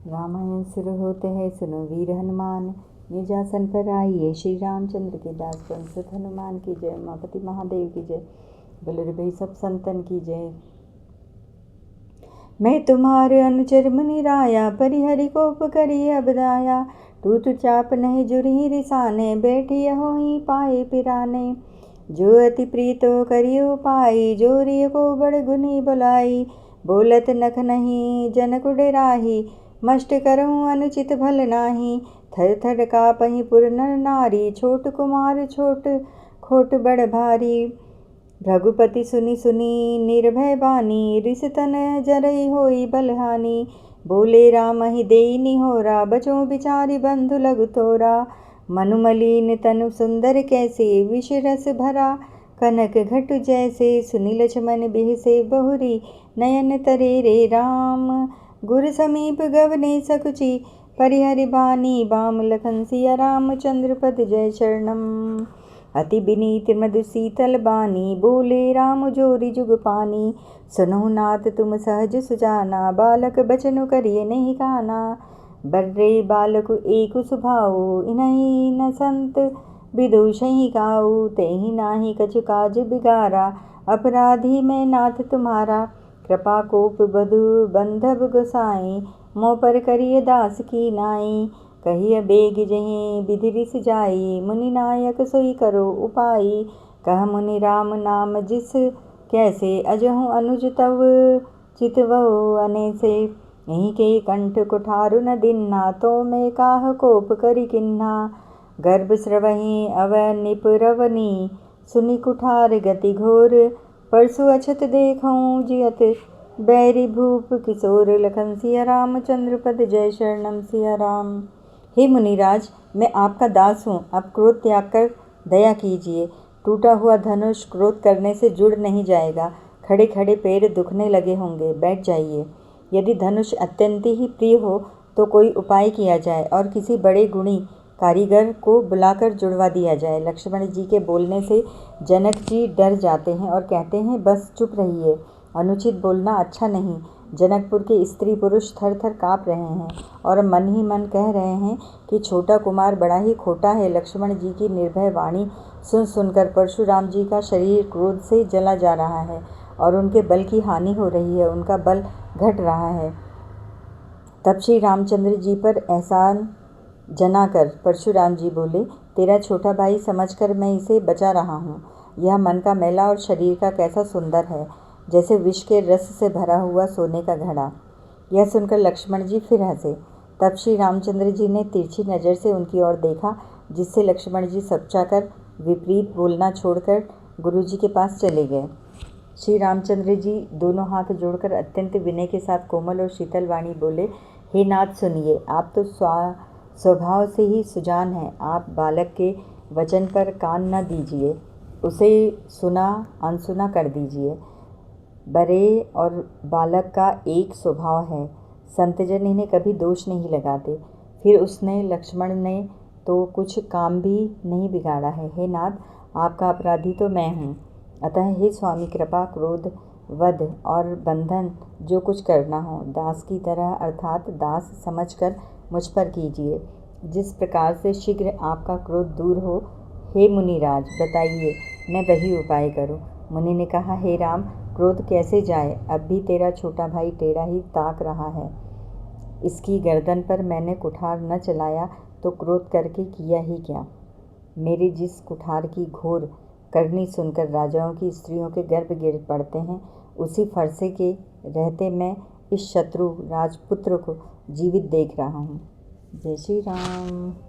रामायण शुरू होते हैं, सुनो वीर हनुमान। निजासन पर आइए, श्री रामचंद्र के दास पंसत हनुमान की जय। उमापति महादेव की जय। बोलो रे भाई सब संतन की जय। मैं तुम्हारे अनुचर मुनि राया, परिहरि कोप करिए अबदाया। टूट चाप नहीं जुरी रिसाने, बैठी होई पाए पिराने। जो अति प्रीतो करियो पाई, जोरिय को बड़ गुनी बुलाई। बोलत नख नहीं जनक डेराही, मष्ट करऊँ अनुचित भल नाही। थर थर कापहि पुर नर नारी, छोट कुमार छोट खोट बड़ भारी। रघुपति सुनि सुनि निर्भय बानी, रिस तन जरई होई बलहानी। बोले राम ही देई निहोरा, बचो बिचारी बंधु लघु तोरा। मनु मलिन तनु सुंदर कैसे, विष रस भरा कनक घट जैसे। सुनि लक्ष्मण बिहसे बहुरी, नयन तरे रे राम। गुर समीप गवने सकुचि, परिहरि बानी बाम लखन सिया। रामचंद्र पद जय चरणम। अति विनीत मृदु शीतल बानी, बोले राम जोरी जुग पानी। सुनो नाथ तुम सहज सुजाना, बालक बचनु करिए नहीं काना। बर्रे बालक एक सुभाऊ, इन्हीं न संत विदुषहि काऊ। तेहि नाही कछु काज बिगारा, अपराधी मैं नाथ तुम्हारा। कृपा कोप बधु बंधव गोसाई, मोह पर करिए दास की नाई। कहिय बेग जहीं विधि रिस जाई, मुनि नायक सोई करो उपाई। कह मुनि राम नाम जिस कैसे, अजहु अनुज तव चितवहु अनेसे। यहीं के कंठ कुठारु न दिन्ना, तो मैं काह कोप करि किन्हा। गर्भ स्रवहि अव निपुरवनी, सुनि कुठार गति घोर। परसु अछत देखऊँ जियत, बैरी भूप किशोर। लखन सिया रामचंद्र पद जय शरणम सिया राम। हे मुनिराज, मैं आपका दास हूँ, अब क्रोध त्याग कर दया कीजिए। टूटा हुआ धनुष क्रोध करने से जुड़ नहीं जाएगा। खड़े खड़े पैर दुखने लगे होंगे, बैठ जाइए। यदि धनुष अत्यंत ही प्रिय हो तो कोई उपाय किया जाए और किसी बड़े गुणी कारीगर को बुलाकर जुड़वा दिया जाए। लक्ष्मण जी के बोलने से जनक जी डर जाते हैं और कहते हैं बस चुप रहिए, अनुचित बोलना अच्छा नहीं। जनकपुर के स्त्री पुरुष थर थर काँप रहे हैं और मन ही मन कह रहे हैं कि छोटा कुमार बड़ा ही खोटा है। लक्ष्मण जी की निर्भय वाणी सुन सुनकर परशुराम जी का शरीर क्रोध से जला जा रहा है और उनके बल की हानि हो रही है, उनका बल घट रहा है। तब श्री रामचंद्र जी पर एहसान जनाकर परशुराम जी बोले, तेरा छोटा भाई समझकर मैं इसे बचा रहा हूँ। यह मन का मैला और शरीर का कैसा सुंदर है, जैसे विष के रस से भरा हुआ सोने का घड़ा। यह सुनकर लक्ष्मण जी फिर हंसे। तब श्री रामचंद्र जी ने तिरछी नज़र से उनकी ओर देखा, जिससे लक्ष्मण जी सपचाकर विपरीत बोलना छोड़कर गुरु जी के पास चले गए। श्री रामचंद्र जी दोनों हाथ जोड़कर अत्यंत विनय के साथ कोमल और शीतल वाणी बोले, हे नाथ सुनिए, आप तो स्वभाव से ही सुजान हैं। आप बालक के वचन पर कान न दीजिए, उसे सुना अनसुना कर दीजिए। बड़े और बालक का एक स्वभाव है, संतजन इन्हें कभी दोष नहीं लगाते। फिर उसने लक्ष्मण ने तो कुछ काम भी नहीं बिगाड़ा है। हे नाथ, आपका अपराधी तो मैं हूँ, अतः हे स्वामी कृपा क्रोध वध और बंधन जो कुछ करना हो दास की तरह अर्थात दास समझकर मुझ पर कीजिए। जिस प्रकार से शीघ्र आपका क्रोध दूर हो, हे मुनिराज बताइए, मैं वही उपाय करूं। मुनि ने कहा, हे राम, क्रोध कैसे जाए, अब भी तेरा छोटा भाई टेढ़ा ही ताक रहा है। इसकी गर्दन पर मैंने कुठार न चलाया तो क्रोध करके किया ही क्या। मेरे जिस कुठार की घोर करनी सुनकर राजाओं की स्त्रियों के गर्भ गिर पड़ते हैं, उसी फरसे के रहते मैं इस शत्रु राजपुत्र को जीवित देख रहा हूँ। जय श्री राम।